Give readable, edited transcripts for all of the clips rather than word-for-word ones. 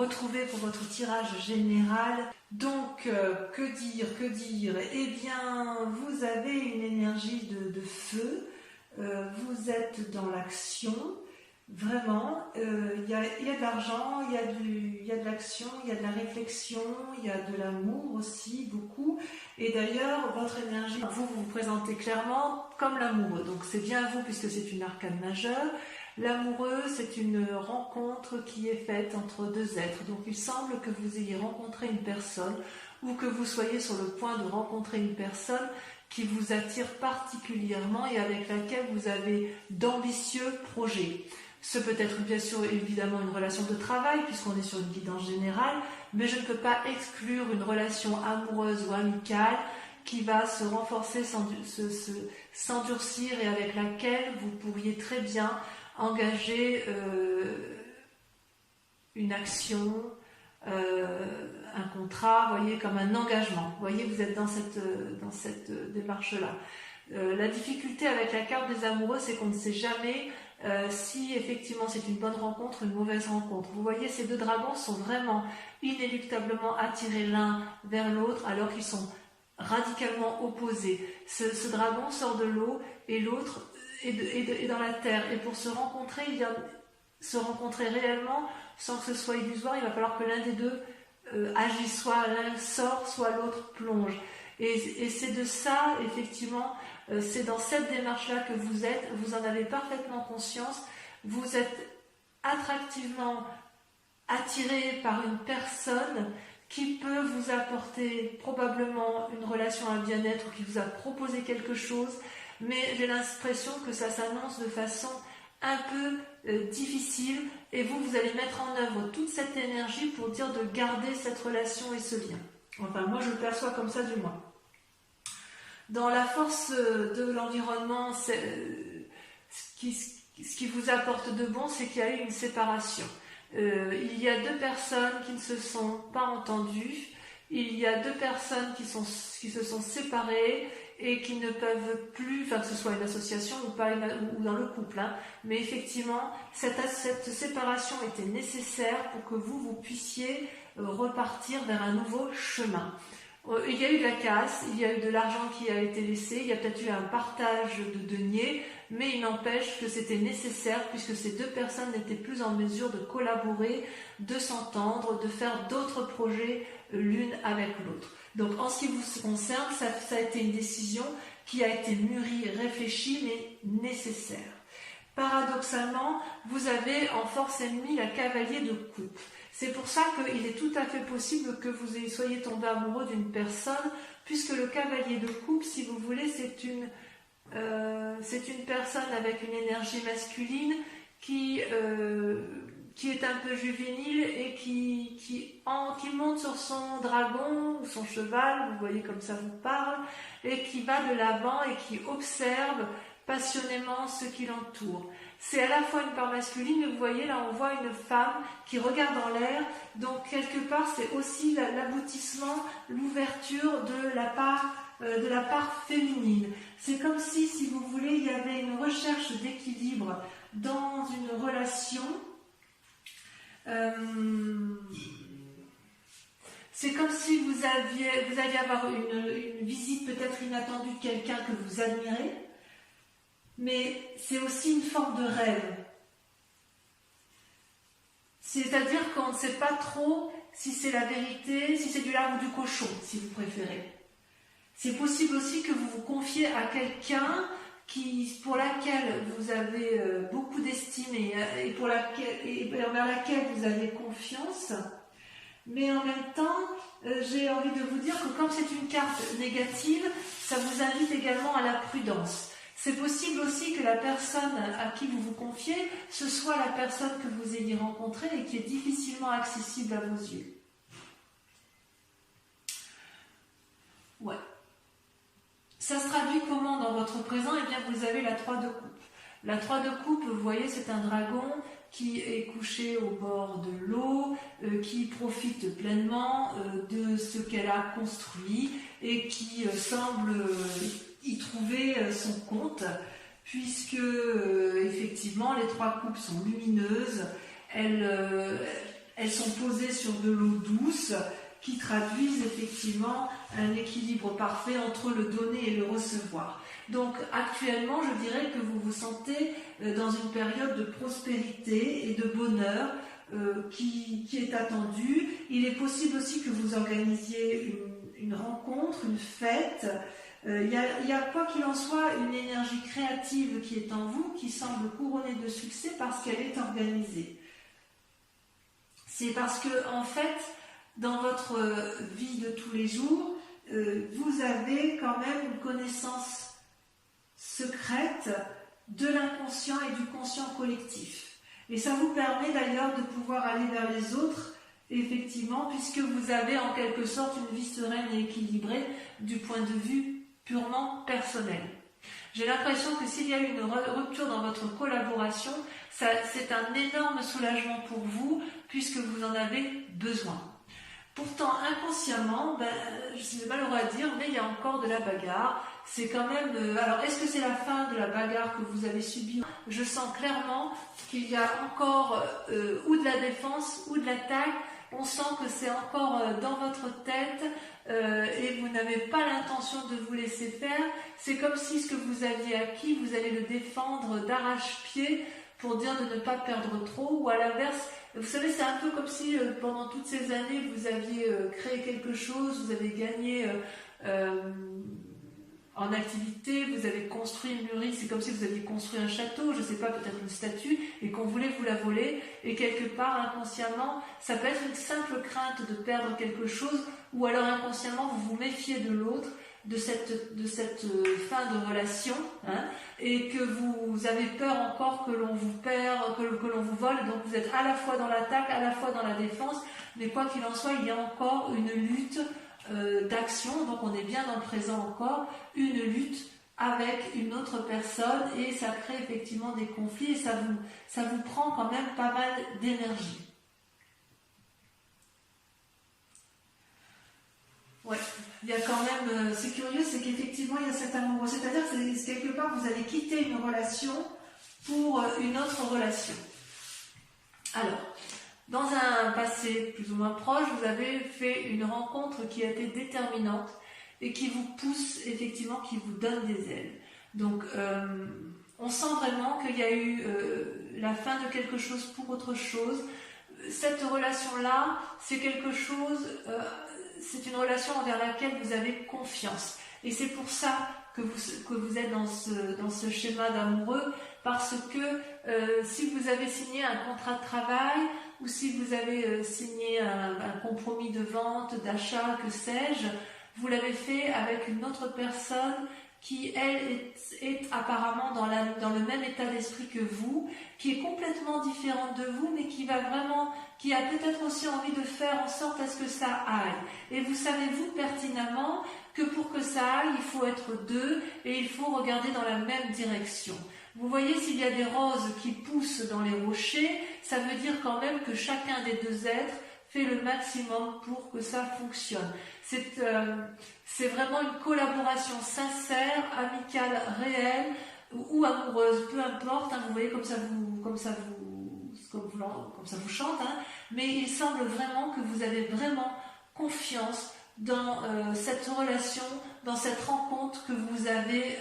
retrouver pour votre tirage général. Donc, que dire? Eh bien, vous avez une énergie de feu, vous êtes dans l'action, vraiment, il y a de l'argent, il y a de l'action, il y a de la réflexion, il y a de l'amour aussi, beaucoup. Et d'ailleurs, votre énergie, vous vous présentez clairement comme l'amoureux. Donc c'est bien vous puisque c'est une arcane majeure. L'amoureux, c'est une rencontre qui est faite entre deux êtres. Donc il semble que vous ayez rencontré une personne ou que vous soyez sur le point de rencontrer une personne qui vous attire particulièrement et avec laquelle vous avez d'ambitieux projets. Ce peut être bien sûr évidemment une relation de travail puisqu'on est sur une guidance générale, mais je ne peux pas exclure une relation amoureuse ou amicale qui va se renforcer, s'endurcir et avec laquelle vous pourriez très bien engager une action, un contrat, voyez, comme un engagement. Vous voyez, vous êtes dans cette démarche-là. La difficulté avec la carte des amoureux, c'est qu'on ne sait jamais si effectivement c'est une bonne rencontre ou une mauvaise rencontre. Vous voyez, ces deux dragons sont vraiment inéluctablement attirés l'un vers l'autre alors qu'ils sont radicalement opposés. Ce dragon sort de l'eau et l'autre est dans la terre. Et pour se rencontrer, se rencontrer réellement sans que ce soit illusoire, il va falloir que l'un des deux agisse, soit l'un sort, soit l'autre plonge. Et c'est de ça, effectivement, c'est dans cette démarche-là que vous êtes, vous en avez parfaitement conscience, vous êtes attractivement attiré par une personne qui peut vous apporter probablement une relation, un bien-être, ou qui vous a proposé quelque chose, mais j'ai l'impression que ça s'annonce de façon un peu difficile, et vous allez mettre en œuvre toute cette énergie pour dire de garder cette relation et ce lien. Enfin, moi je le perçois comme ça du moins. Dans la force de l'environnement, ce qui vous apporte de bon, c'est qu'il y a eu une séparation. Il y a deux personnes qui ne se sont pas entendues, il y a deux personnes qui se sont séparées et qui ne peuvent plus, enfin que ce soit une association ou pas, ou dans le couple, hein, mais effectivement, cette séparation était nécessaire pour que vous puissiez repartir vers un nouveau chemin. Il y a eu de la casse, il y a eu de l'argent qui a été laissé, il y a peut-être eu un partage de deniers, mais il n'empêche que c'était nécessaire puisque ces deux personnes n'étaient plus en mesure de collaborer, de s'entendre, de faire d'autres projets l'une avec l'autre. Donc en ce qui vous concerne, ça a été une décision qui a été mûrie, réfléchie, mais nécessaire. Paradoxalement, vous avez en force ennemie la cavalier de coupe. C'est pour ça qu'il est tout à fait possible que vous soyez tombé amoureux d'une personne, puisque le cavalier de coupe, si vous voulez, c'est une personne avec une énergie masculine qui est un peu juvénile et qui monte sur son dragon ou son cheval, vous voyez comme ça vous parle, et qui va de l'avant et qui observe passionnément ce qui l'entoure. C'est à la fois une part masculine, mais vous voyez là on voit une femme qui regarde en l'air, donc quelque part c'est aussi l'aboutissement, l'ouverture de la part féminine. C'est comme si vous voulez, il y avait une recherche d'équilibre dans une relation. C'est comme si vous alliez avoir une visite peut-être inattendue de quelqu'un que vous admirez, mais c'est aussi une forme de rêve. C'est-à-dire qu'on ne sait pas trop si c'est la vérité, si c'est du lard ou du cochon, si vous préférez. C'est possible aussi que vous vous confiez à quelqu'un pour laquelle vous avez beaucoup d'estime et vers laquelle vous avez confiance, mais en même temps, j'ai envie de vous dire que comme c'est une carte négative, ça vous invite également à la prudence. C'est possible aussi que la personne à qui vous vous confiez, ce soit la personne que vous ayez rencontrée et qui est difficilement accessible à vos yeux. Ouais. Ça se traduit comment dans votre présent? Eh bien, vous avez la 3 de coupe. La 3 de coupe, vous voyez, c'est un dragon qui est couché au bord de l'eau, qui profite pleinement de ce qu'elle a construit et qui semble y trouver son compte, puisque effectivement les 3 coupes sont lumineuses, elles elles sont posées sur de l'eau douce qui traduisent effectivement un équilibre parfait entre le donner et le recevoir. Donc actuellement, je dirais que vous vous sentez dans une période de prospérité et de bonheur qui est attendue. Il est possible aussi que vous organisiez une rencontre, une fête. Il y a quoi qu'il en soit une énergie créative qui est en vous, qui semble couronnée de succès parce qu'elle est organisée. C'est parce que, en fait, dans votre vie de tous les jours, vous avez quand même une connaissance secrète de l'inconscient et du conscient collectif. Et ça vous permet d'ailleurs de pouvoir aller vers les autres, effectivement, puisque vous avez en quelque sorte une vie sereine et équilibrée du point de vue purement personnel. J'ai l'impression que s'il y a eu une rupture dans votre collaboration, c'est un énorme soulagement pour vous, puisque vous en avez besoin. Pourtant, inconsciemment, c'est malheureux à dire, mais il y a encore de la bagarre. C'est quand même... alors, est-ce que c'est la fin de la bagarre que vous avez subie? Je sens clairement qu'il y a encore ou de la défense ou de l'attaque. On sent que c'est encore dans votre tête et vous n'avez pas l'intention de vous laisser faire. C'est comme si ce que vous aviez acquis, vous allez le défendre d'arrache-pied pour dire de ne pas perdre trop, ou à l'inverse, vous savez, c'est un peu comme si pendant toutes ces années, vous aviez créé quelque chose, vous avez gagné en activité, vous avez construit, mûri, c'est comme si vous aviez construit un château, je ne sais pas, peut-être une statue, et qu'on voulait vous la voler, et quelque part, inconsciemment, ça peut être une simple crainte de perdre quelque chose, ou alors inconsciemment, vous vous méfiez de l'autre, de cette fin de relation, hein, et que vous avez peur encore que l'on vous perd, que l'on vous vole, donc vous êtes à la fois dans l'attaque, à la fois dans la défense, mais quoi qu'il en soit, il y a encore une lutte d'action, donc on est bien dans le présent encore, une lutte avec une autre personne, et ça crée effectivement des conflits, et ça vous prend quand même pas mal d'énergie. Ouais, il y a quand même, c'est curieux, c'est qu'effectivement il y a cet amour, c'est-à-dire que quelque part vous allez quitter une relation pour une autre relation. Alors, dans un passé plus ou moins proche, vous avez fait une rencontre qui a été déterminante et qui vous pousse effectivement, qui vous donne des ailes. Donc, on sent vraiment qu'il y a eu la fin de quelque chose pour autre chose. Cette relation-là, c'est quelque chose... c'est une relation envers laquelle vous avez confiance. Et c'est pour ça que vous êtes dans ce schéma d'amoureux, parce que si vous avez signé un contrat de travail, ou si vous avez signé un compromis de vente, d'achat, que sais-je, vous l'avez fait avec une autre personne qui, elle, est apparemment dans le même état d'esprit que vous, qui est complètement différente de vous, mais qui a peut-être aussi envie de faire en sorte à ce que ça aille. Et vous savez, vous, pertinemment, que pour que ça aille, il faut être deux, et il faut regarder dans la même direction. Vous voyez, s'il y a des roses qui poussent dans les rochers, ça veut dire quand même que chacun des deux êtres fait le maximum pour que ça fonctionne. C'est vraiment une collaboration sincère, amicale, réelle ou amoureuse, peu importe, hein, vous voyez comme ça vous chante, hein, mais il semble vraiment que vous avez vraiment confiance dans cette relation, dans cette rencontre que vous avez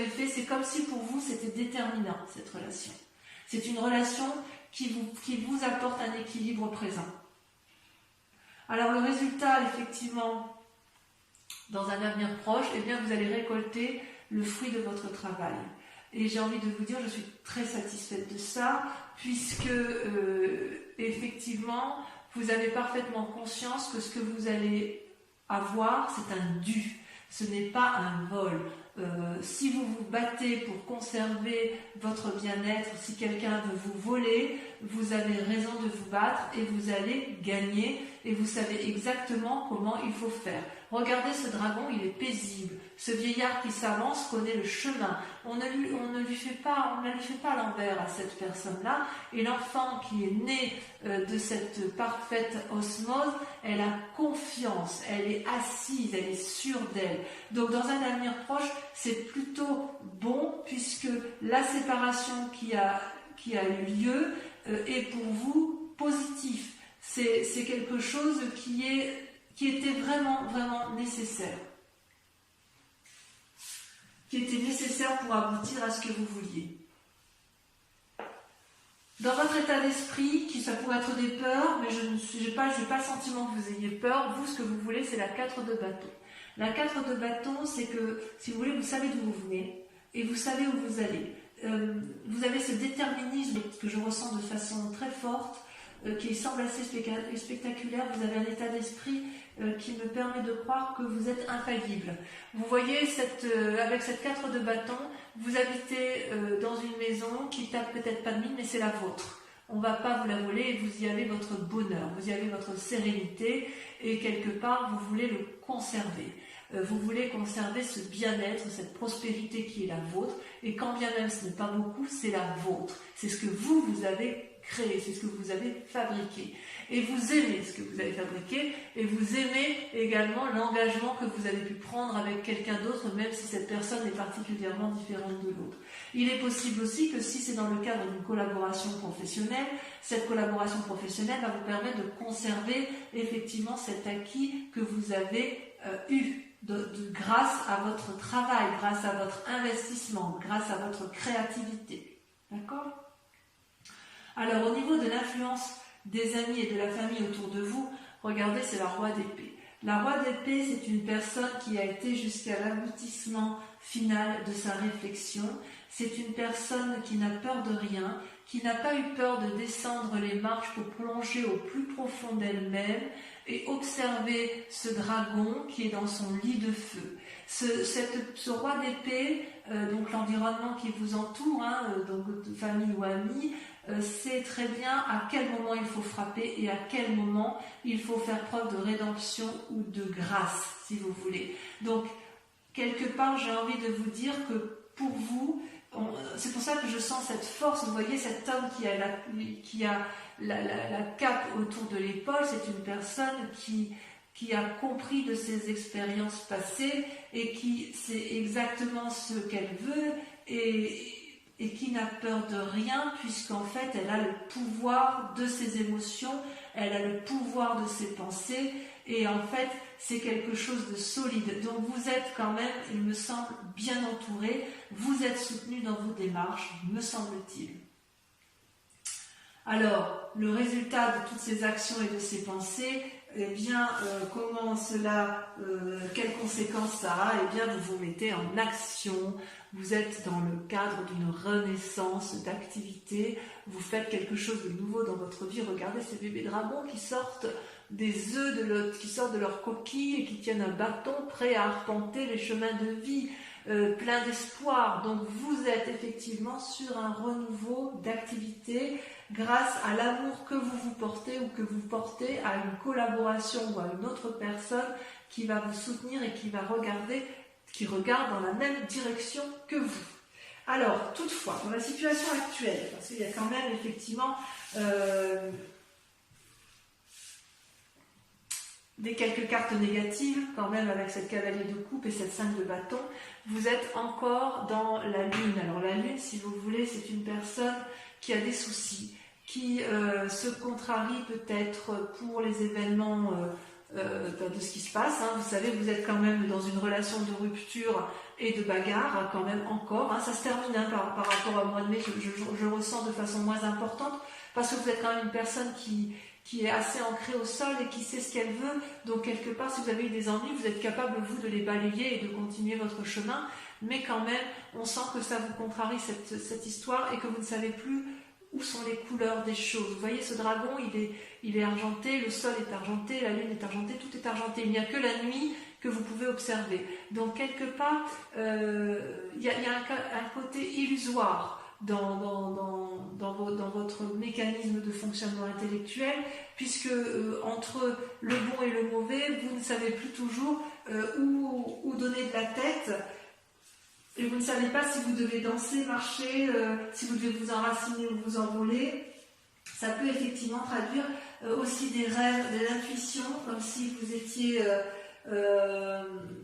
fait. C'est comme si pour vous c'était déterminant, cette relation. C'est une relation qui vous apporte un équilibre présent. Alors le résultat, effectivement, dans un avenir proche, eh bien vous allez récolter le fruit de votre travail. Et j'ai envie de vous dire, je suis très satisfaite de ça, puisque effectivement, vous avez parfaitement conscience que ce que vous allez avoir, c'est un dû. Ce n'est pas un vol. Si vous vous battez pour conserver votre bien-être, si quelqu'un veut vous voler, vous avez raison de vous battre et vous allez gagner et vous savez exactement comment il faut faire. Regardez ce dragon, il est paisible. Ce vieillard qui s'avance connaît le chemin. On ne lui fait pas l'envers à cette personne-là. Et l'enfant qui est né de cette parfaite osmose, elle a confiance, elle est assise, elle est sûre d'elle. Donc dans un avenir proche, c'est plutôt bon puisque la séparation qui a eu lieu est pour vous positif. C'est quelque chose qui était vraiment, vraiment nécessaire. Qui était nécessaire pour aboutir à ce que vous vouliez. Dans votre état d'esprit, ça pourrait être des peurs, mais je n'ai pas le sentiment que vous ayez peur. Vous, ce que vous voulez, c'est la 4 de bâton. La 4 de bâton, c'est que, si vous voulez, vous savez d'où vous venez et vous savez où vous allez. Vous avez ce déterminisme que je ressens de façon très forte, qui semble assez spectaculaire. Vous avez un état d'esprit qui me permet de croire que vous êtes infaillible. Vous voyez, avec cette 4 de bâton, vous habitez dans une maison qui tape peut-être pas de mine, mais c'est la vôtre. On ne va pas vous la voler et vous y avez votre bonheur, vous y avez votre sérénité et quelque part, vous voulez le conserver. Vous voulez conserver ce bien-être, cette prospérité qui est la vôtre et quand bien même ce n'est pas beaucoup, c'est la vôtre. C'est ce que vous avez créé, c'est ce que vous avez fabriqué. Et vous aimez ce que vous avez fabriqué et vous aimez également l'engagement que vous avez pu prendre avec quelqu'un d'autre, même si cette personne est particulièrement différente de l'autre. Il est possible aussi que si c'est dans le cadre d'une collaboration professionnelle, cette collaboration professionnelle va vous permettre de conserver effectivement cet acquis que vous avez eu grâce à votre travail, grâce à votre investissement, grâce à votre créativité. D'accord ? Alors, au niveau de l'influence des amis et de la famille autour de vous, regardez, c'est la roi d'épée. La roi d'épée, c'est une personne qui a été jusqu'à l'aboutissement final de sa réflexion. C'est une personne qui n'a peur de rien, qui n'a pas eu peur de descendre les marches pour plonger au plus profond d'elle-même et observer ce dragon qui est dans son lit de feu. Ce roi d'épée, donc l'environnement qui vous entoure, donc de famille ou amis, sait très bien à quel moment il faut frapper et à quel moment il faut faire preuve de rédemption ou de grâce, si vous voulez. Donc, quelque part, j'ai envie de vous dire que pour vous, c'est pour ça que je sens cette force. Vous voyez, cet homme qui a la cape autour de l'épaule, c'est une personne qui a compris de ses expériences passées et qui sait exactement ce qu'elle veut et qui n'a peur de rien, puisqu'en fait, elle a le pouvoir de ses émotions, elle a le pouvoir de ses pensées, et en fait, c'est quelque chose de solide. Donc vous êtes quand même, il me semble, bien entouré, vous êtes soutenu dans vos démarches, me semble-t-il. Alors, le résultat de toutes ces actions et de ces pensées, eh bien, comment cela, quelles conséquences ça a? Eh bien, vous vous mettez en action, vous êtes dans le cadre d'une renaissance d'activité, vous faites quelque chose de nouveau dans votre vie. Regardez ces bébés dragons qui sortent des œufs, qui sortent de leur coquille et qui tiennent un bâton prêt à arpenter les chemins de vie, plein d'espoir. Donc, vous êtes effectivement sur un renouveau d'activité, grâce à l'amour que vous vous portez ou que vous portez à une collaboration ou à une autre personne qui va vous soutenir et qui regarde dans la même direction que vous. Alors, toutefois, dans la situation actuelle, parce qu'il y a quand même effectivement quelques cartes négatives, quand même avec cette cavalier de coupe et cette 5 de bâton, vous êtes encore dans la lune. Alors la lune, si vous voulez, c'est une personne qui a des soucis, qui se contrarie peut-être pour les événements de ce qui se passe. Vous savez, vous êtes quand même dans une relation de rupture et de bagarre, quand même encore. Ça se termine par rapport au mois de mai, je ressens de façon moins importante, parce que vous êtes quand même une personne qui est assez ancrée au sol et qui sait ce qu'elle veut. Donc quelque part, si vous avez eu des ennuis, vous êtes capable, vous, de les balayer et de continuer votre chemin. Mais quand même, on sent que ça vous contrarie cette histoire et que vous ne savez plus où sont les couleurs des choses. Vous voyez, ce dragon, il est argenté, le sol est argenté, la lune est argentée, tout est argenté. Il n'y a que la nuit que vous pouvez observer. Donc quelque part, il y a un côté illusoire dans votre mécanisme de fonctionnement intellectuel, puisque entre le bon et le mauvais, vous ne savez plus toujours où donner de la tête, et vous ne savez pas si vous devez danser, marcher, si vous devez vous enraciner ou vous envoler. Ça peut effectivement traduire aussi des rêves, des intuitions, comme si vous étiez...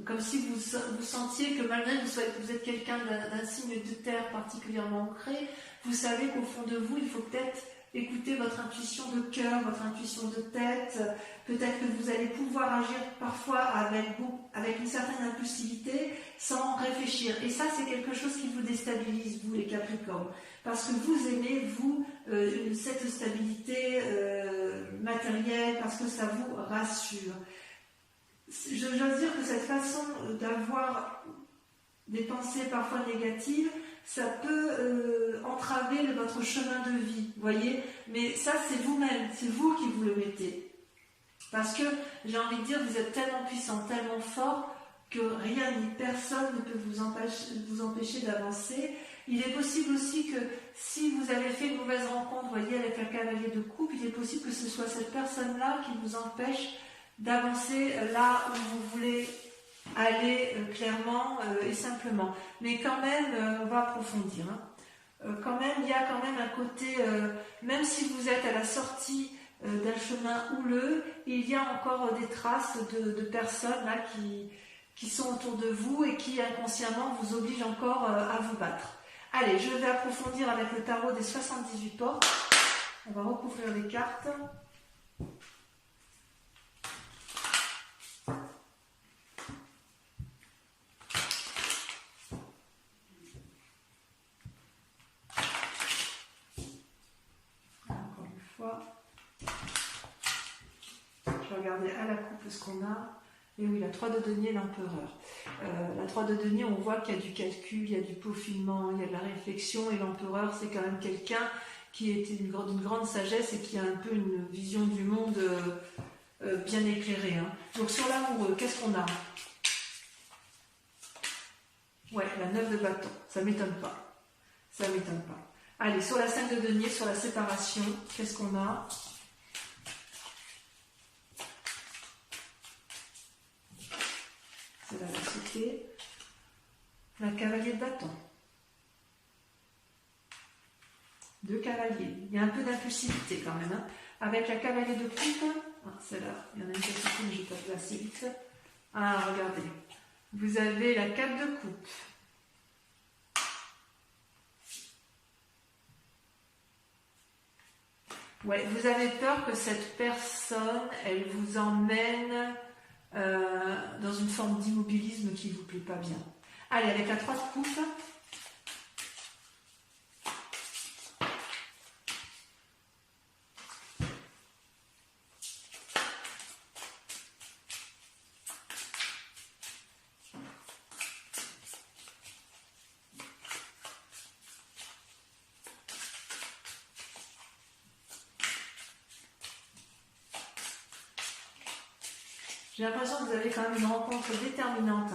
comme si vous sentiez que malgré que vous êtes quelqu'un d'un signe de terre particulièrement ancré, vous savez qu'au fond de vous, il faut peut-être écoutez votre intuition de cœur, votre intuition de tête. Peut-être que vous allez pouvoir agir parfois avec une certaine impulsivité sans réfléchir. Et ça, c'est quelque chose qui vous déstabilise, vous les Capricornes. Parce que vous aimez, vous, cette stabilité matérielle, parce que ça vous rassure. J'ose dire que cette façon d'avoir des pensées parfois négatives, ça peut entraver votre chemin de vie, voyez. Mais ça, c'est vous-même, c'est vous qui vous le mettez. Parce que, j'ai envie de dire, vous êtes tellement puissant, tellement fort, que rien ni personne ne peut vous empêcher d'avancer. Il est possible aussi que, si vous avez fait une mauvaise rencontre, voyez, avec un cavalier de coupe, il est possible que ce soit cette personne-là qui vous empêche d'avancer là où vous voulez aller clairement et simplement. Mais quand même, on va approfondir. Quand même, il y a quand même un côté, même si vous êtes à la sortie d'un chemin houleux, il y a encore des traces de personnes là qui sont autour de vous et qui inconsciemment vous obligent encore à vous battre. Allez, je vais approfondir avec le tarot des 78 portes. On va recouvrir les cartes. Je vais regarder à la coupe ce qu'on a. Et oui, la 3 de denier, l'empereur. La 3 de denier, on voit qu'il y a du calcul, il y a du peaufinement, il y a de la réflexion. Et l'empereur, c'est quand même quelqu'un qui est d'une grande sagesse et qui a un peu une vision du monde bien éclairée. Donc sur l'amoureux, qu'est-ce qu'on a? Ouais, la 9 de bâton. Ça ne m'étonne pas. Ça ne m'étonne pas. Allez, sur la 5 de denier, sur la séparation, qu'est-ce qu'on a? C'est la lassitude. La cavalier de bâton. 2 cavaliers. Il y a un peu d'impulsivité quand même. Avec la cavalier de coupe, celle-là, il y en a une petite, mais je ne vais pas placer vite. Ah, regardez. Vous avez la 4 de coupe. Ouais, vous avez peur que cette personne, elle vous emmène dans une forme d'immobilisme qui ne vous plaît pas bien. Allez, avec la 3 de coupe. J'ai l'impression que vous avez quand même une rencontre déterminante.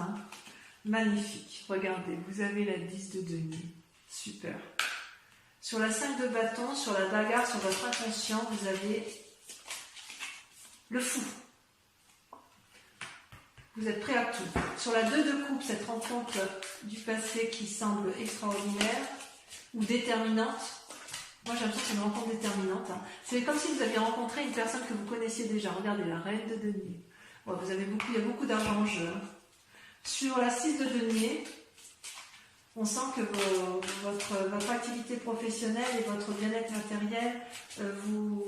Magnifique. Regardez, vous avez la 10 de denier. Super. Sur la 5 de bâton, sur la bagarre, sur votre inconscient, vous avez le fou. Vous êtes prêt à tout. Sur la 2 de coupe, cette rencontre du passé qui semble extraordinaire ou déterminante. Moi, j'ai l'impression que c'est une rencontre déterminante. C'est comme si vous aviez rencontré une personne que vous connaissiez déjà. Regardez, la reine de denier. Ouais, il y a beaucoup d'argent en jeu. Sur la 6 de denier, on sent que votre activité professionnelle et votre bien-être matériel, vous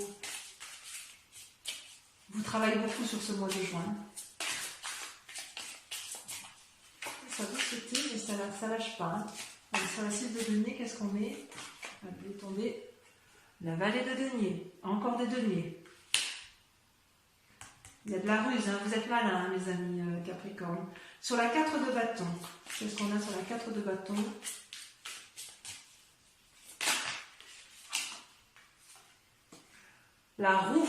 travaillez beaucoup sur ce mois de juin. Ça vous sauter, mais ça ne lâche pas. Alors, sur la 6 de denier, qu'est-ce qu'on met? Allez, tomber. La vallée de denier. Encore des deniers. Il y a de la ruse, vous êtes malins, mes amis Capricorne. Sur la 4 de bâton, qu'est-ce qu'on a sur la 4 de bâton? La roue.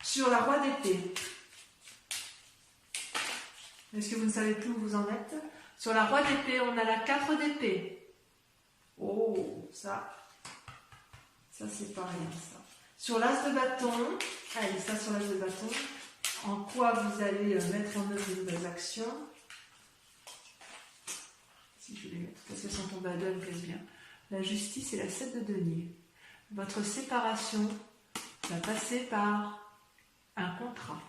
Sur la roi d'épée. Est-ce que vous ne savez plus où vous en êtes? Sur la roi d'épée, on a la 4 d'épée. Oh, ça c'est pas rien, ça. Sur l'as de bâton, allez, ça sur l'as de bâton, en quoi vous allez mettre en œuvre de nouvelles actions. Si je vais les mettre, parce qu'elles sont tombées à deux, elles me plaisent bien. La justice et la 7 de denier. Votre séparation va passer par un contrat.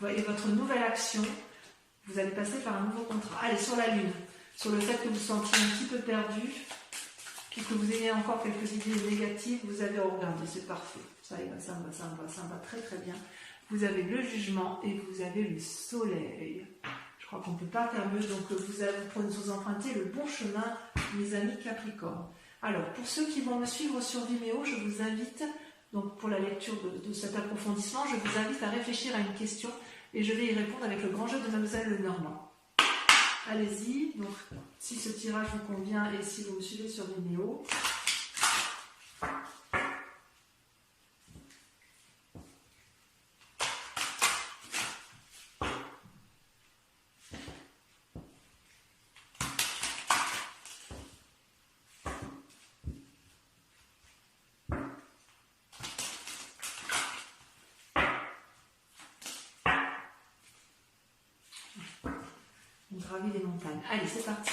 Et votre nouvelle action, vous allez passer par un nouveau contrat. Allez, sur la lune. sur le fait que vous vous sentiez un petit peu perdu, puis que vous ayez encore quelques idées négatives, vous avez regardé, c'est parfait. Ça y va, ça me va, ça me va, ça me va très très bien. Vous avez le jugement et vous avez le soleil. Je crois qu'on ne peut pas faire mieux, donc vous empruntez le bon chemin, mes amis Capricorne. Alors, pour ceux qui vont me suivre sur Vimeo, je vous invite, donc pour la lecture de cet approfondissement, je vous invite à réfléchir à une question et je vais y répondre avec le grand jeu de Mademoiselle Lenormand. Allez-y, donc si ce tirage vous convient et si vous me suivez sur Vimeo. On gravit les montagnes. Allez, c'est parti.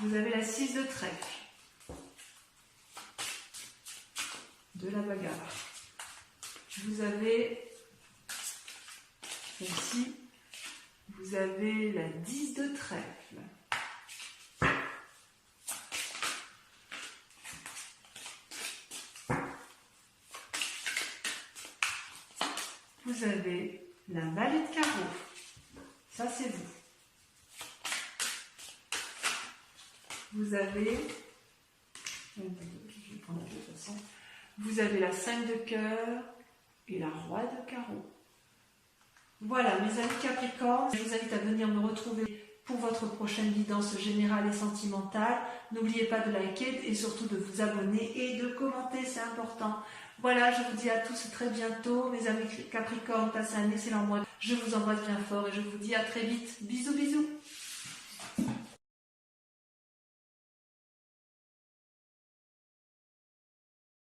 Vous avez la 6 de trèfle, de la bagarre. Vous avez celle-ci, vous avez la 10 de trèfle. Vous avez la vallée de carreau. Ça, c'est vous. Vous avez, je vais prendre de toute façon, vous avez la 5 de cœur et la roi de carreau. Voilà, mes amis Capricorne, je vous invite à venir me retrouver pour votre prochaine guidance générale et sentimentale. N'oubliez pas de liker et surtout de vous abonner et de commenter, c'est important. Voilà, je vous dis à tous très bientôt, mes amis Capricorne, passez un excellent mois. Je vous embrasse bien fort et je vous dis à très vite. Bisous, bisous.